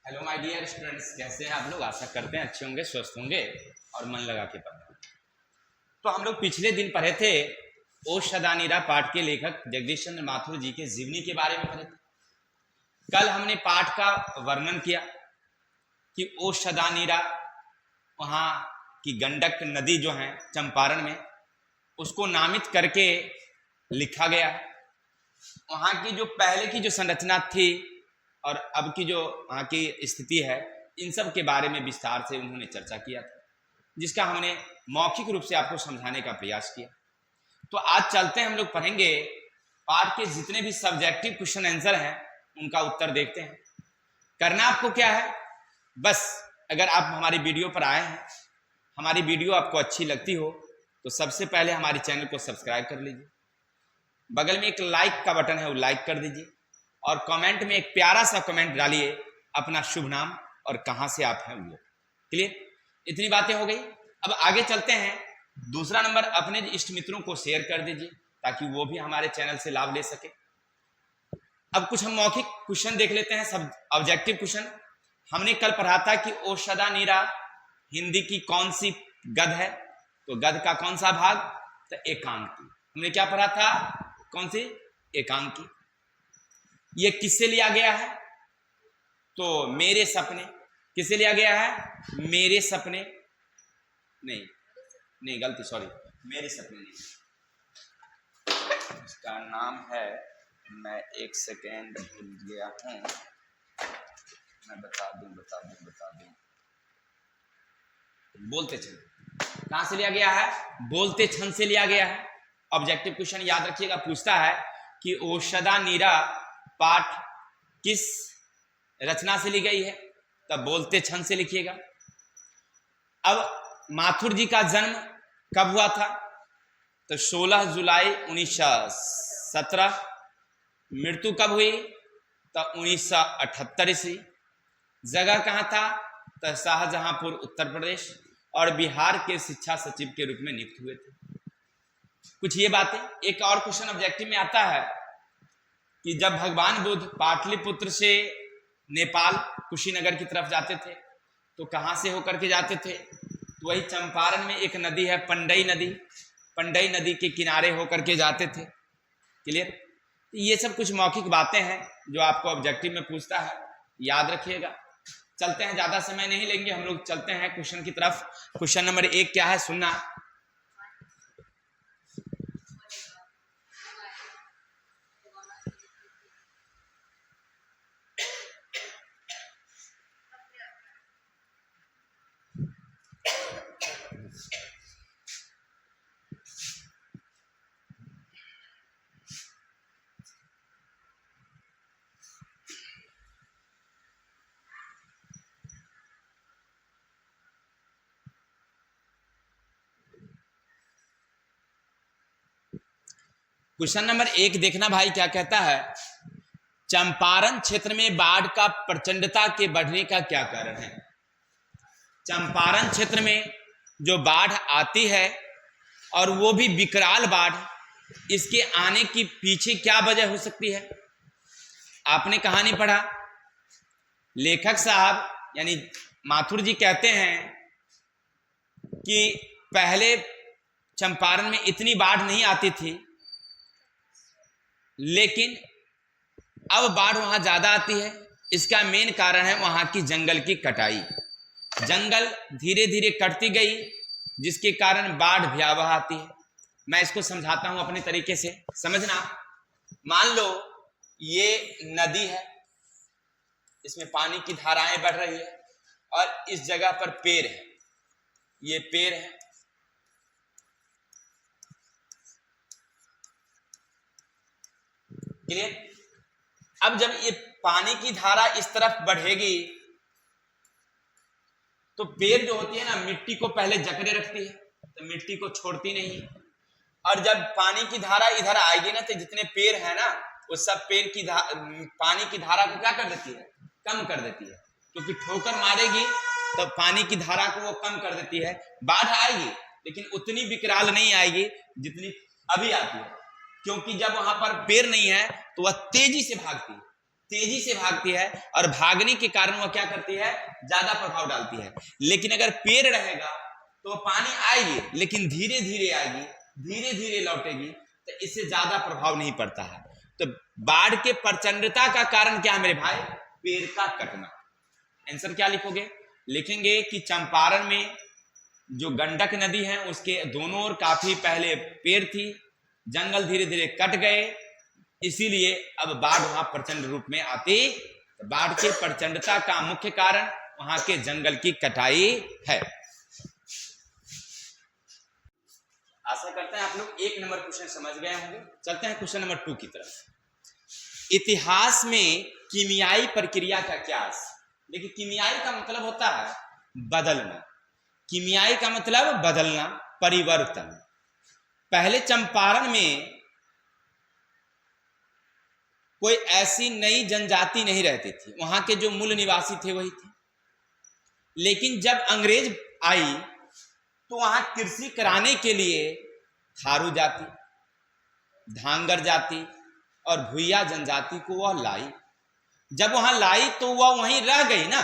Hello my dear students, कैसे हैं आप लोग। आशा करते हैं अच्छे होंगे, स्वस्थ होंगे और मन लगा के पढ़ें। तो हम लोग पिछले दिन पढ़े थे ओ सदा नीरा पाठ के लेखक जगदीश चंद्र माथुर जी के जीवनी के बारे में पढ़े थे। कल हमने पाठ का वर्णन किया कि ओ सदा नीरा वहाँ की गंडक नदी जो है चंपारण में, उसको नामित करके लिखा गया है। वहाँ की जो पहले की जो संरचना थी और अब की जो वहाँ की स्थिति है, इन सब के बारे में विस्तार से उन्होंने चर्चा किया था, जिसका हमने मौखिक रूप से आपको समझाने का प्रयास किया। तो आज चलते हैं, हम लोग पढ़ेंगे पाठ के जितने भी सब्जेक्टिव क्वेश्चन आंसर हैं उनका उत्तर देखते हैं। करना आपको क्या है, बस अगर आप हमारी वीडियो पर आए हैं, हमारी वीडियो आपको अच्छी लगती हो तो सबसे पहले हमारे चैनल को सब्सक्राइब कर लीजिए। बगल में एक लाइक का बटन है, वो लाइक कर दीजिए और कमेंट में एक प्यारा सा कमेंट डालिए, अपना शुभ नाम और कहां से आप हैं वो। क्लियर, इतनी बातें हो गई। अब आगे चलते हैं। दूसरा नंबर, अपने इष्ट मित्रों को शेयर कर दीजिए ताकि वो भी हमारे चैनल से लाभ ले सके। अब कुछ हम मौखिक क्वेश्चन देख लेते हैं, सब ऑब्जेक्टिव क्वेश्चन। हमने कल पढ़ा था कि ओ सदा नीरा हिंदी की कौन सी गद है, तो गद का कौन सा भाग, तो एकांकी। हमने क्या पढ़ा था, कौन सी, एकांकी। ये किससे लिया गया है, तो मेरे सपने। किससे लिया गया है, मेरे सपने, नहीं गलती, सॉरी, मेरे सपने नहीं, इसका नाम है, मैं एक सेकेंड भूल गया हूं, मैं बता दूं। बोलते क्षण। कहां से लिया गया है, बोलते क्षण से लिया गया है। ऑब्जेक्टिव क्वेश्चन याद रखिएगा, पूछता है कि ओ सदा नीरा पाठ किस रचना से ली गई है, तब बोलते क्षण से लिखिएगा। अब माथुर जी का जन्म कब हुआ था, तो 16 जुलाई 1917। मृत्यु कब हुई, तो 1978 ईस्वी। जगह कहाँ था, तो शाहजहांपुर उत्तर प्रदेश, और बिहार के शिक्षा सचिव के रूप में नियुक्त हुए थे। कुछ ये बातें। एक और क्वेश्चन ऑब्जेक्टिव में आता है कि जब भगवान बुद्ध पाटलिपुत्र से नेपाल कुशीनगर की तरफ जाते थे तो कहां से होकर के जाते थे, तो वही चंपारण में एक नदी है पंडई नदी, पंडई नदी के किनारे होकर के जाते थे। क्लियर, ये सब कुछ मौखिक बातें हैं जो आपको ऑब्जेक्टिव में पूछता है, याद रखिएगा। चलते हैं, ज्यादा समय नहीं लेंगे, हम लोग चलते हैं क्वेश्चन की तरफ। क्वेश्चन नंबर 1 क्या है, सुनना। क्वेश्चन नंबर 1 देखना भाई, क्या कहता है, चंपारण क्षेत्र में बाढ़ का प्रचंडता के बढ़ने का क्या कारण है। चंपारण क्षेत्र में जो बाढ़ आती है और वो भी विकराल बाढ़, इसके आने की पीछे क्या वजह हो सकती है। आपने कहानी पढ़ा, लेखक साहब यानी माथुर जी कहते हैं कि पहले चंपारण में इतनी बाढ़ नहीं आती थी, लेकिन अब बाढ़ वहां ज्यादा आती है। इसका मेन कारण है वहां की जंगल की कटाई। जंगल धीरे धीरे कटती गई, जिसके कारण बाढ़ भयावह आती है। मैं इसको समझाता हूं अपने तरीके से, समझना। मान लो ये नदी है, इसमें पानी की धाराएं बढ़ रही है और इस जगह पर पेड़ है, ये पेड़ है, क्लियर। अब जब ये पानी की धारा इस तरफ बढ़ेगी तो पेड़ जो होती है ना, मिट्टी को पहले जकड़े रखती है, तो मिट्टी को छोड़ती नहीं। और जब पानी की धारा इधर आएगी ना, तो जितने पेड़ है ना, वो सब पेड़ की पानी की धारा को क्या कर देती है, कम कर देती है, क्योंकि ठोकर मारेगी तो पानी की धारा को वो कम कर देती है। बाढ़ आएगी लेकिन उतनी विकराल नहीं आएगी जितनी अभी आती है, क्योंकि जब वहां पर पेड़ नहीं है तो वह तेजी से भागती है, तेजी से भागती है और भागने के कारण वह क्या करती है, ज्यादा प्रभाव डालती है। लेकिन अगर पेड़ रहेगा तो पानी आएगी लेकिन धीरे धीरे आएगी, धीरे धीरे लौटेगी, तो इससे ज्यादा प्रभाव नहीं पड़ता है। तो बाढ़ के प्रचंडता का कारण क्या है मेरे भाई, पेड़ का कटना। आंसर क्या लिखोगे, लिखेंगे कि चंपारण में जो गंडक नदी है उसके दोनों ओर काफी पहले पेड़ थी, जंगल धीरे धीरे कट गए, इसीलिए अब बाढ़ वहां प्रचंड रूप में आती। बाढ़ के प्रचंडता का मुख्य कारण वहां के जंगल की कटाई है। आशा करते हैं आप लोग 1 नंबर क्वेश्चन समझ गए होंगे। चलते हैं क्वेश्चन नंबर 2 की तरफ। इतिहास में कीमियाई प्रक्रिया का क्या अर्थ। देखिए, कीमियाई का मतलब होता है बदलना, कीमियाई का मतलब बदलना, परिवर्तन। पहले चंपारण में कोई ऐसी नई जनजाति नहीं रहती थी, वहां के जो मूल निवासी थे वही थे। लेकिन जब अंग्रेज आई तो वहां कृषि कराने के लिए थारू जाति, धांगर जाति और भुइया जनजाति को वह लाई। जब वहां लाई तो वह वहीं रह गई ना,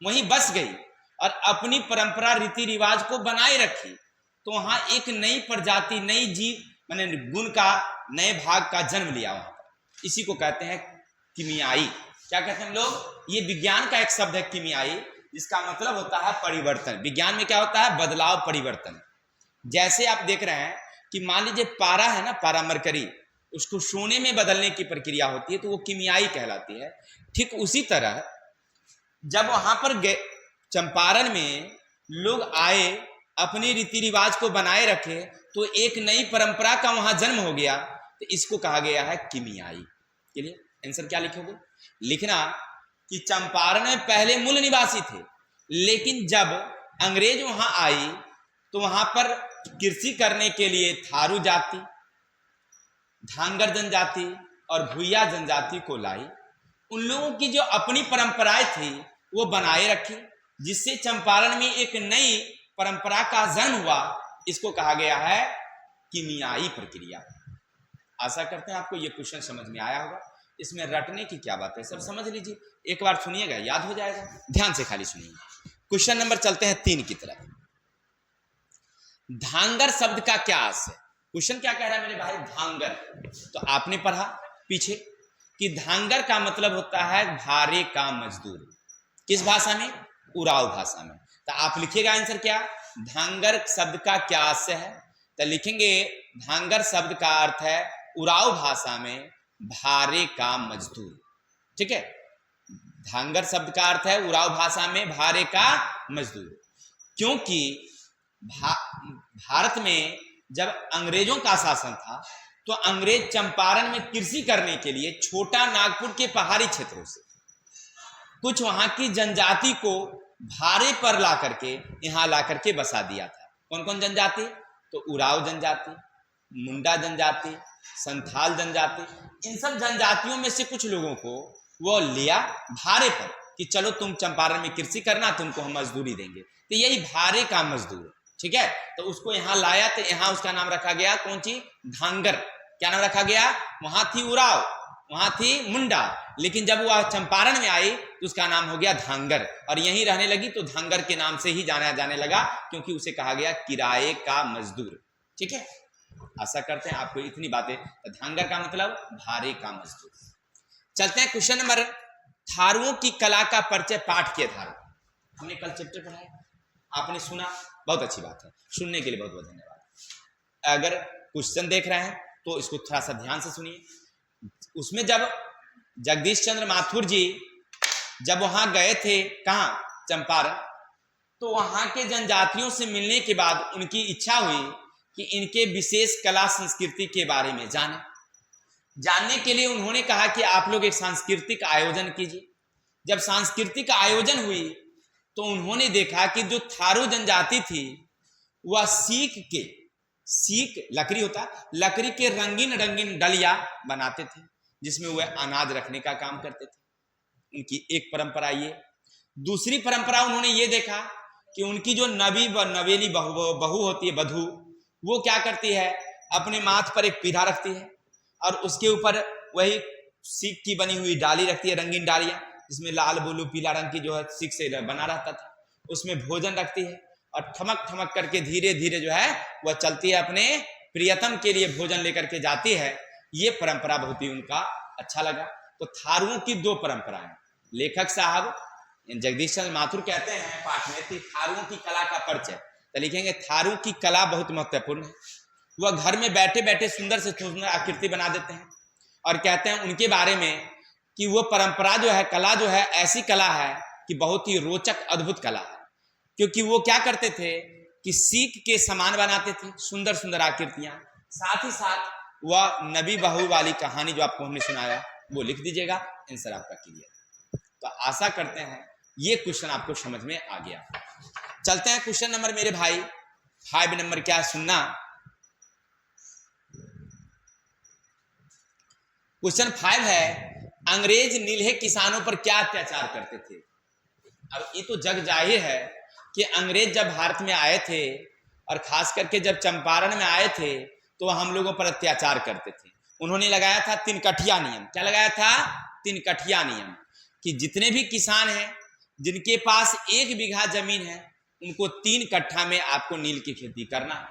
वहीं बस गई और अपनी परंपरा रीति रिवाज को बनाए रखी। तो वहां एक नई प्रजाति, नई जीव माने गुण का नए भाग का जन्म लिया वहां पर। इसी को कहते हैं कीमियाई। क्या कहते हैं हम लोग, ये विज्ञान का एक शब्द है कीमियाई, जिसका मतलब होता है परिवर्तन। विज्ञान में क्या होता है, बदलाव, परिवर्तन। जैसे आप देख रहे हैं कि मान लीजिए पारा है ना, पारा मरकरी, उसको सोने में बदलने की प्रक्रिया होती है तो वो कीमियाई कहलाती है। ठीक उसी तरह जब वहां पर चंपारण में लोग आए, अपने रीति रिवाज को बनाए रखे, तो एक नई परंपरा का वहां जन्म हो गया, तो इसको कहा गया है कीमियाई। चलिए आंसर क्या लिखोगे, लिखना कि चंपारण में पहले मूल निवासी थे, लेकिन जब अंग्रेज वहां आई तो वहां पर कृषि करने के लिए थारू जाति, धांगर जनजाति और भुइया जनजाति को लाई। उन लोगों की जो अपनी परंपराएं थी वो बनाए रखी, जिससे चंपारण में एक नई परंपरा का जन्म हुआ। इसको कहा गया है कीमियाई प्रक्रिया। आशा करते हैं आपको ये क्वेश्चन समझ में आया होगा। इसमें रटने की क्या बात है, सब समझ लीजिए, एक बार सुनिएगा याद हो जाएगा, ध्यान से खाली सुनिए। क्वेश्चन नंबर चलते हैं 3 की तरफ। धांगर शब्द का क्या अर्थ है। क्वेश्चन क्या कह रहा है मेरे भाई, धांगर। तो आपने पढ़ा पीछे कि धांगर का मतलब होता है भारे का मजदूर। किस भाषा में, उराव भाषा में। तो आप लिखिएगा आंसर क्या, धांगर शब्द का क्या अर्थ है। तो लिखेंगे धांगर शब्द का अर्थ है उराव भाषा में भारे का मजदूर। ठीक है, धांगर शब्द का अर्थ है उराव भाषा में भारे का मजदूर। क्योंकि भारत में जब अंग्रेजों का शासन था तो अंग्रेज चंपारण में कृषि करने के लिए छोटा नागपुर के पहाड़ी क्षेत्रों से कुछ वहां की जनजाति को भारे पर ला करके यहां ला करके बसा दिया था। कौन कौन जनजाति, तो उराव जनजाति, मुंडा जनजाति, संथाल जनजाति। इन सब जनजातियों में से कुछ लोगों को वो लिया भारे पर कि चलो तुम चंपारण में कृषि करना, तुमको हम मजदूरी देंगे। तो यही भारे का मजदूर, ठीक है। तो उसको यहाँ लाया, तो यहाँ उसका नाम रखा गया कौन सी, धांगर। क्या नाम रखा गया, वहां थी उराव, वहां थी मुंडा, लेकिन जब वह चंपारण में आई तो उसका नाम हो गया धांगर, और यहीं रहने लगी तो धांगर के नाम से ही जाना जाने लगा, क्योंकि उसे कहा गया किराए का मजदूर। ठीक है, आशा करते हैं आपको इतनी बातें। तो धांगर का मतलब भारे का मजदूर। चलते हैं क्वेश्चन नंबर, थारुओं की कला का परिचय पाठ के आधार। हमने कल चैप्टर पढ़ाया, आपने सुना, बहुत अच्छी बात है, सुनने के लिए बहुत बहुत धन्यवाद। अगर क्वेश्चन देख रहे हैं तो इसको थोड़ा सा ध्यान से सुनिए। उसमें जब जगदीश चंद्र माथुर जी जब वहां गए थे, कहाँ, चंपारण, तो वहां के जनजातियों से मिलने के बाद उनकी इच्छा हुई कि इनके विशेष कला संस्कृति के बारे में जानने के लिए उन्होंने कहा कि आप लोग एक सांस्कृतिक आयोजन कीजिए। जब सांस्कृतिक आयोजन हुई तो उन्होंने देखा कि जो थारू जनजाति थी वह सीक लकड़ी होता, लकड़ी के रंगीन रंगीन डलिया बनाते थे, जिसमें वह अनाज रखने का काम करते थे। उनकी एक परंपरा ये। दूसरी परंपरा उन्होंने ये देखा कि उनकी जो नवेली बहू होती है, बधू, वो क्या करती है, अपने माथ पर एक पीढ़ा रखती है और उसके ऊपर वही सीख की बनी हुई डाली रखती है, रंगीन डालियां, जिसमें लाल ब्लू पीला रंग की जो है सीख से बना रहता था, उसमें भोजन रखती है और ठमक ठमक करके धीरे धीरे जो है वह चलती है, अपने प्रियतम के लिए भोजन लेकर के जाती है। ये परंपरा बहुत ही उनका अच्छा लगा। तो थारुओं की दो परंपराएं, लेखक साहब जगदीश चंद्र माथुर कहते हैं पाठ में कि थारुओं की कला का परिचय, तो लिखेंगे थारू की कला बहुत महत्वपूर्ण है। वह घर में बैठे बैठे सुंदर से सुंदर आकृति बना देते हैं और कहते हैं उनके बारे में कि वो परंपरा जो है, कला जो है, ऐसी कला है कि बहुत ही रोचक अद्भुत कला है। क्योंकि वो क्या करते थे कि सीख के समान बनाते थे सुंदर सुंदर आकृतियां, साथ ही साथ वह नबी बहू वाली कहानी जो आपको हमने सुनाया वो लिख दीजिएगा, आंसर आपका क्लियर। तो आशा करते हैं ये क्वेश्चन आपको समझ में आ गया। चलते हैं क्वेश्चन नंबर मेरे भाई 5 नंबर क्या सुनना। क्वेश्चन 5 है, अंग्रेज नीलहे किसानों पर क्या अत्याचार करते थे। अब ये तो जग जाहिर है कि अंग्रेज जब भारत में आए थे और खास करके जब चंपारण में आए थे तो हम लोगों पर अत्याचार करते थे। उन्होंने लगाया था 3 कठिया नियम। क्या लगाया था? 3 कठिया नियम, कि जितने भी किसान हैं जिनके पास 1 बीघा जमीन है उनको 3 कट्ठा में आपको नील की खेती करना है,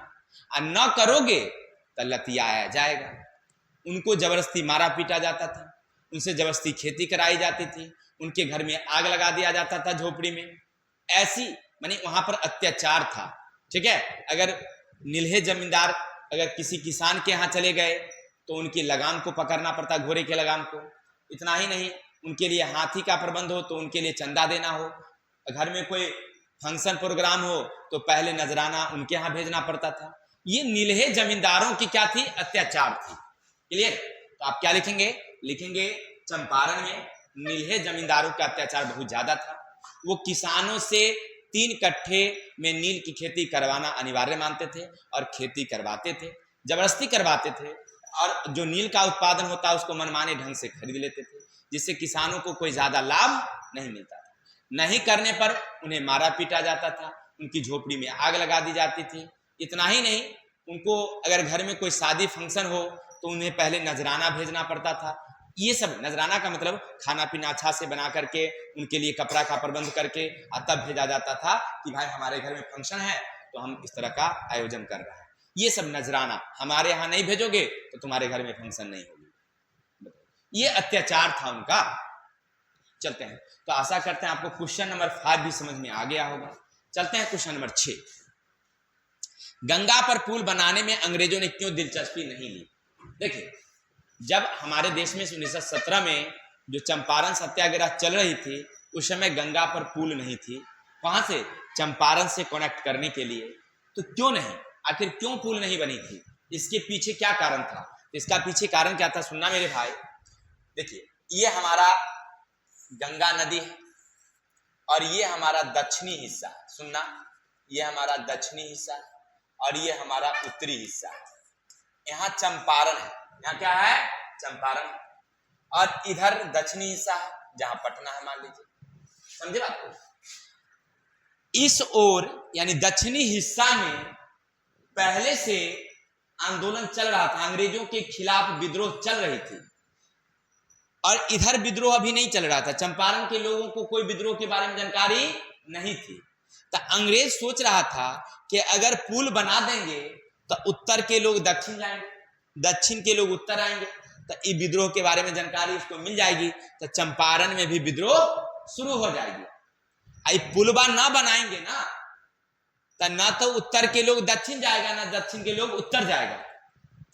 और न करोगे तो लतियाया जाएगा। उनको जबरदस्ती मारा पीटा जाता था, उनसे जबरदस्ती खेती कराई जाती थी, उनके घर में आग लगा दिया जाता था झोपड़ी में। ऐसी माने वहां पर अत्याचार था। ठीक है, अगर नीलहे जमींदार अगर किसी किसान के यहाँ चले गए तो उनकी लगाम को पकड़ना पड़ता, घोड़े के लगाम को। इतना ही नहीं, उनके लिए हाथी का प्रबंध हो तो उनके लिए चंदा देना हो, घर में कोई फंक्शन प्रोग्राम हो तो पहले नजराना उनके यहाँ भेजना पड़ता था। ये नीलहे जमींदारों की क्या थी? अत्याचार थी। क्लियर? तो आप क्या लिखेंगे? लिखेंगे चंपारण में नीलहे जमींदारों का अत्याचार बहुत ज्यादा था। वो किसानों से 3 कट्ठे में नील की खेती करवाना अनिवार्य मानते थे और खेती करवाते थे, जबरदस्ती करवाते थे। और जो नील का उत्पादन होता है उसको मनमाने ढंग से खरीद लेते थे, जिससे किसानों को कोई ज्यादा लाभ नहीं मिलता था। नहीं करने पर उन्हें मारा पीटा जाता था, उनकी झोपड़ी में आग लगा दी जाती थी। इतना ही नहीं, उनको अगर घर में कोई शादी फंक्शन हो तो उन्हें पहले नजराना भेजना पड़ता था। ये सब नजराना का मतलब खाना पीना अच्छा से बना करके उनके लिए कपड़ा का प्रबंध करके तब भेजा जाता था कि भाई हमारे घर में फंक्शन है तो हम इस तरह का आयोजन कर रहे हैं। ये सब नजराना, हमारे यहाँ नहीं भेजोगे तो तुम्हारे घर में फंक्शन नहीं होगी। ये अत्याचार था उनका। चलते हैं, तो आशा करते हैं आपको क्वेश्चन नंबर 5 भी समझ में आ गया होगा। चलते हैं क्वेश्चन नंबर 6, गंगा पर पुल बनाने में अंग्रेजों ने क्यों दिलचस्पी नहीं ली। देखिए, जब हमारे देश में 1917 में जो चंपारण सत्याग्रह चल रही थी उस समय गंगा पर पुल नहीं थी। वहां से चंपारण से कनेक्ट करने के लिए, तो क्यों नहीं, आखिर क्यों पुल नहीं बनी थी? इसके पीछे क्या कारण था? इसका पीछे कारण क्या था, सुनना मेरे भाई। देखिए, ये हमारा गंगा नदी है और ये हमारा दक्षिणी हिस्सा है। सुनना, ये हमारा दक्षिणी हिस्सा है और ये हमारा उत्तरी हिस्सा है। यहाँ चंपारण है, यहाँ क्या है? चंपारण। और इधर दक्षिणी हिस्सा है जहां पटना है, मान लीजिए। समझे बात को? इस ओर यानी दक्षिणी हिस्सा में पहले से आंदोलन चल रहा था, अंग्रेजों के खिलाफ विद्रोह चल रही थी, और इधर विद्रोह अभी नहीं चल रहा था। चंपारण के लोगों को कोई विद्रोह के बारे में जानकारी नहीं थी। तो अंग्रेज सोच रहा था कि अगर पुल बना देंगे तो उत्तर के लोग दक्षिण जाएंगे, दक्षिण के लोग उत्तर आएंगे, तो ये विद्रोह के बारे में जानकारी उसको मिल जाएगी, तो चंपारण में भी विद्रोह शुरू हो जाएगी। आई पुलबा ना बनाएंगे ना, तो ना तो उत्तर के लोग दक्षिण जाएगा ना दक्षिण के लोग उत्तर जाएगा,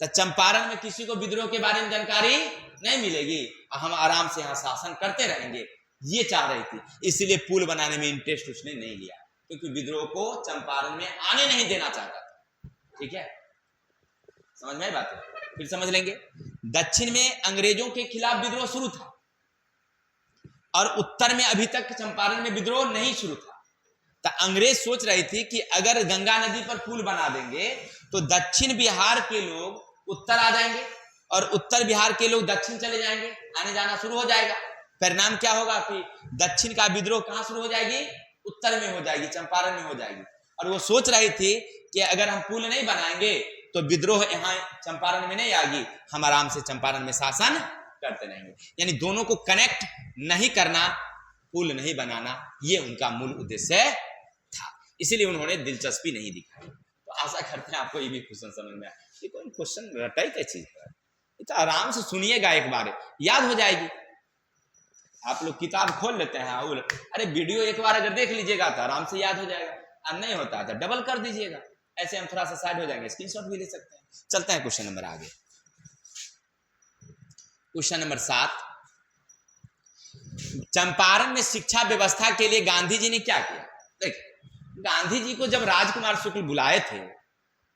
तो चंपारण में किसी को विद्रोह के बारे में जानकारी नहीं मिलेगी और हम आराम से यहाँ शासन करते रहेंगे। ये चाह रही थी, इसलिए पुल बनाने में इंटरेस्ट उसने नहीं लिया, क्योंकि विद्रोह को चंपारण में आने नहीं देना चाहता था। ठीक है, समझ में आई बात है? फिर समझ लेंगे। दक्षिण में अंग्रेजों के खिलाफ विद्रोह शुरू था और उत्तर में अभी तक चंपारण में विद्रोह नहीं शुरू था। तो अंग्रेज सोच रही थी कि अगर गंगा नदी पर पुल बना देंगे तो दक्षिण बिहार के लोग उत्तर आ जाएंगे और उत्तर बिहार के लोग दक्षिण चले जाएंगे, आने जाना शुरू हो जाएगा। परिणाम क्या होगा कि दक्षिण का विद्रोह कहां शुरू हो जाएगी? उत्तर में हो जाएगी, चंपारण में हो जाएगी। और वो सोच रही थी कि अगर हम पुल नहीं बनाएंगे तो विद्रोह यहाँ चंपारण में नहीं आएगी, हम आराम से चंपारण में शासन करते रहेंगे। यानी दोनों को कनेक्ट नहीं करना, पुल नहीं बनाना, ये उनका मूल उद्देश्य था। इसीलिए उन्होंने दिलचस्पी नहीं दिखाई। तो आशा करते हैं आपको ये भी क्वेश्चन समझ में आया। ये कोई क्वेश्चन रटाई क्या चीज है, ये तो आराम से सुनिएगा, एक बार याद हो जाएगी। आप लोग किताब खोल लेते हैं और अरे वीडियो एक बार अगर देख लीजिएगा तो आराम से याद हो जाएगा, और नहीं होता तो डबल कर दीजिएगा। ऐसे हम थोड़ा सा साइड हो जाएंगे, स्क्रीनशॉट भी ले सकते हैं। चलते हैं क्वेश्चन नंबर आगे। क्वेश्चन नंबर 7, चंपारण में शिक्षा व्यवस्था के लिए गांधी जी ने क्या किया। देख, गांधी जी को जब राजकुमार शुक्ल बुलाए थे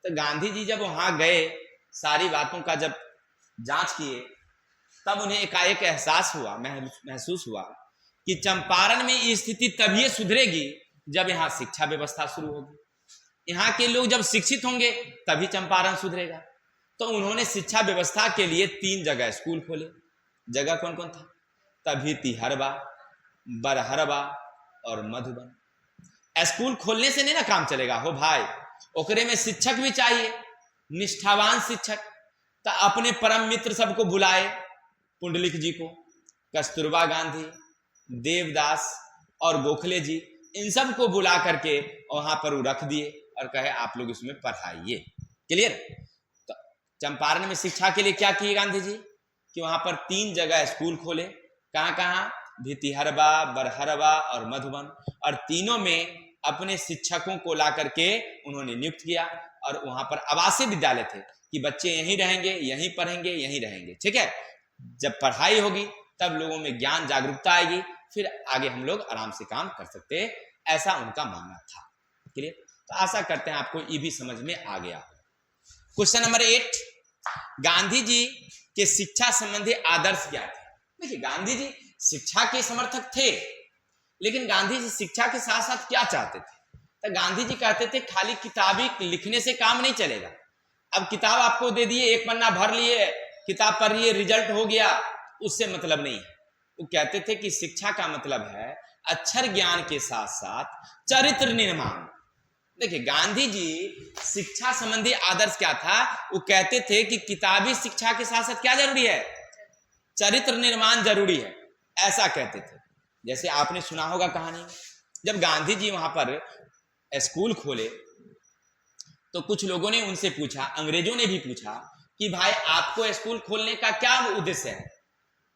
तो गांधी जी जब वहां गए, सारी बातों का जब जांच किए, तब उन्हें एकाएक एहसास हुआ, महसूस हुआ कि चंपारण में स्थिति तभी सुधरेगी जब यहाँ शिक्षा व्यवस्था शुरू होगी। यहाँ के लोग जब शिक्षित होंगे तभी चंपारण सुधरेगा। तो उन्होंने शिक्षा व्यवस्था के लिए 3 जगह स्कूल खोले। जगह कौन कौन था? तभी तिहरबा, बरहरबा और मधुबन। स्कूल खोलने से नहीं ना काम चलेगा हो भाई, ओकरे में शिक्षक भी चाहिए, निष्ठावान शिक्षक। तो अपने परम मित्र सबको बुलाए, पुंडलिक जी को, कस्तूरबा गांधी, देवदास और गोखले जी, इन सब को बुला करके वहां पर वो रख दिए और कहे आप लोग इसमें पढ़ाइए। क्लियर? तो चंपारण में शिक्षा के लिए क्या किए गांधी जी कि वहां पर 3 जगह स्कूल खोले। कहाँ कहाँ? भितिहरबा, बरहरबा और मधुबन। और तीनों में अपने शिक्षकों को ला करके उन्होंने नियुक्त किया। और वहां पर आवासीय विद्यालय थे कि बच्चे यहीं रहेंगे, यहीं पढ़ेंगे, यहीं रहेंगे। ठीक है? जब पढ़ाई होगी तब लोगों में ज्ञान जागरूकता आएगी, फिर आगे हम लोग आराम से काम कर सकते हैं, ऐसा उनका मानना था। क्लियर? तो आशा करते हैं आपको ये भी समझ में आ गया। क्वेश्चन नंबर 8, गांधी जी के शिक्षा संबंधी आदर्श क्या थे। देखिए, गांधी जी शिक्षा के समर्थक थे, लेकिन गांधी जी शिक्षा के साथ साथ क्या चाहते थे? तो गांधी जी कहते थे खाली किताबी लिखने से काम नहीं चलेगा। अब किताब आपको दे दिए, 1 पन्ना भर लिए, किताब पढ़ लिए, रिजल्ट हो गया, उससे मतलब नहीं है। वो कहते थे कि शिक्षा का मतलब है अक्षर ज्ञान के साथ साथ चरित्र निर्माण। देखिए, गांधी जी शिक्षा संबंधी आदर्श क्या था? वो कहते थे कि किताबी शिक्षा के साथ साथ क्या जरूरी है? चरित्र निर्माण जरूरी है, ऐसा कहते थे। जैसे आपने सुना होगा कहानी, जब गांधी जी वहां पर स्कूल खोले तो कुछ लोगों ने उनसे पूछा, अंग्रेजों ने भी पूछा कि भाई आपको स्कूल खोलने का क्या उद्देश्य है?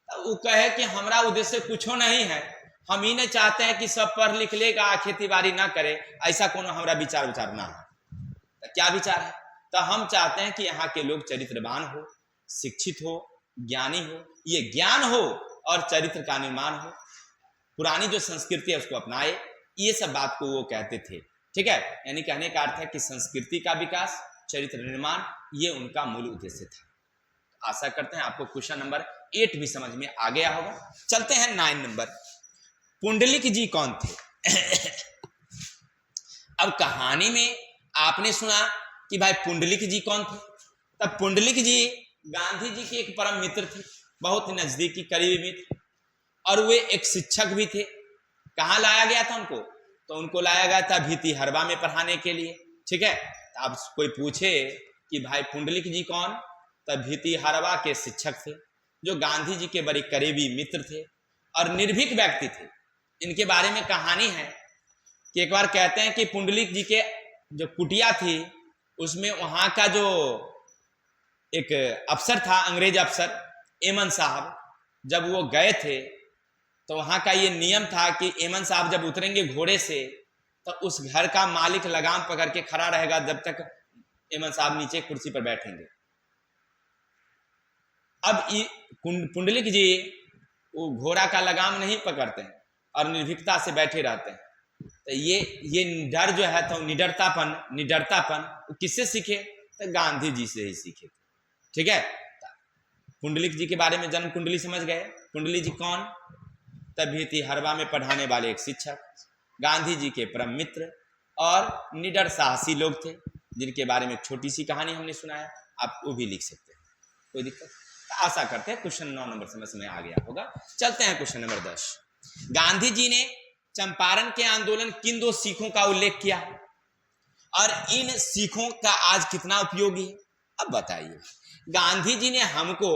तो वो कहे कि हमारा उद्देश्य कुछ नहीं है, हम ही नहीं चाहते हैं कि सब पढ़ लिख लेगा, खेती बाड़ी ना करे, ऐसा कोनो हमारा विचार ना है। तो क्या विचार है? तो हम चाहते हैं कि यहाँ के लोग चरित्रवान हो, शिक्षित हो, ज्ञानी हो, ये ज्ञान हो और चरित्र का निर्माण हो, पुरानी जो संस्कृति है उसको अपनाए, ये सब बात को वो कहते थे। ठीक है? यानी कहने का अर्थ है कि संस्कृति का विकास, चरित्र निर्माण, ये उनका मूल उद्देश्य था। आशा करते हैं आपको क्वेश्चन नंबर 8 भी समझ में आ गया होगा। चलते हैं 9 नंबर, पुंडलिक जी कौन थे? अब कहानी में आपने सुना कि भाई पुंडलिक जी कौन थे। तब पुंडलिक जी गांधी जी के एक परम मित्र थे, बहुत नजदीकी करीबी मित्र, और वे एक शिक्षक भी थे। कहाँ लाया गया था उनको? तो उनको लाया गया था भितिहरबा में पढ़ाने के लिए। ठीक है? तो अब कोई पूछे कि भाई पुंडलिक जी कौन? तब भितिहरबा के शिक्षक थे, जो गांधी जी के बड़े करीबी मित्र थे और निर्भीक व्यक्ति थे। इनके बारे में कहानी है कि एक बार कहते हैं कि पुंडलिक जी के जो कुटिया थी, उसमें वहां का जो एक अफसर था, अंग्रेज अफसर एमन साहब, जब वो गए थे तो वहां का ये नियम था कि एमन साहब जब उतरेंगे घोड़े से तो उस घर का मालिक लगाम पकड़ के खड़ा रहेगा जब तक एमन साहब नीचे कुर्सी पर बैठेंगे। अब पुंडलिक जी वो घोड़ा का लगाम नहीं पकड़ते हैं और निर्भीकता से बैठे रहते हैं। तो ये डर जो है, तो निडरतापन किससे सीखे? तो गांधी जी से ही सीखे। ठीक है? पुंडलिक जी के बारे में जन्म कुंडली समझ गए। पुंडलिक जी कौन? तब भितिहरबा में पढ़ाने वाले एक शिक्षक, गांधी जी के परम मित्र और निडर साहसी लोग थे, जिनके बारे में एक छोटी सी कहानी हमने सुनाया, आप वो भी लिख सकते हैं, कोई दिक्कत। तो आशा करते हैं क्वेश्चन 9 नंबर समझ में आ गया होगा। चलते हैं क्वेश्चन नंबर 10। गांधी जी ने चंपारण के आंदोलन किन 2 सीखों का उल्लेख किया और इन सीखों का आज कितना उपयोगी है? अब बताइए। गांधी जी ने हमको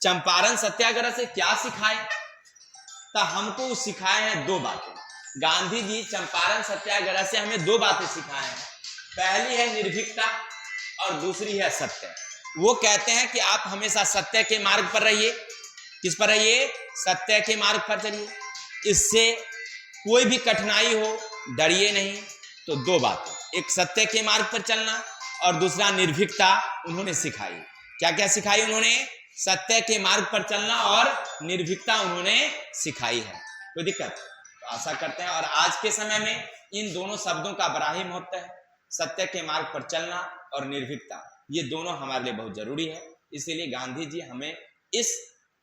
चंपारण सत्याग्रह से क्या सिखाए? तो हमको सिखाए हैं दो बातें। गांधी जी चंपारण सत्याग्रह से हमें दो बातें सिखाए हैं। पहली है निर्भीकता और दूसरी है सत्य। वो कहते हैं कि आप हमेशा सत्य के मार्ग पर रहिए। किस पर रहिए? सत्य के मार्ग पर चलिए। इससे कोई भी कठिनाई हो डरिए नहीं। तो दो बातें, एक सत्य के मार्ग पर चलना और दूसरा निर्भीकता उन्होंने सिखाई। क्या क्या सिखाई उन्होंने? सत्य के मार्ग पर चलना और निर्भीकता उन्होंने सिखाई है। कोई दिक्कत? तो आशा करते हैं और आज के समय में इन दोनों शब्दों का बड़ा ही महत्व है। सत्य के मार्ग पर चलना और निर्भीकता, ये दोनों हमारे लिए बहुत जरूरी है। इसीलिए गांधी जी हमें इस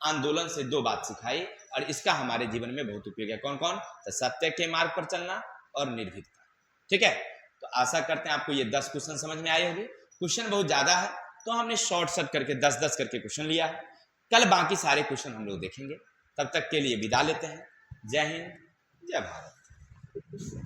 आंदोलन से दो बात सिखाई और इसका हमारे जीवन में बहुत उपयोग है। कौन कौन? तो सत्य के मार्ग पर चलना और निर्भीकता। ठीक है, तो आशा करते हैं आपको ये 10 क्वेश्चन समझ में आए होंगे। क्वेश्चन बहुत ज्यादा है तो हमने शॉर्ट शॉर्ट करके 10-10 करके क्वेश्चन लिया है। कल बाकी सारे क्वेश्चन हम लोग देखेंगे। तब तक के लिए विदा लेते हैं। जय हिंद, जय भारत।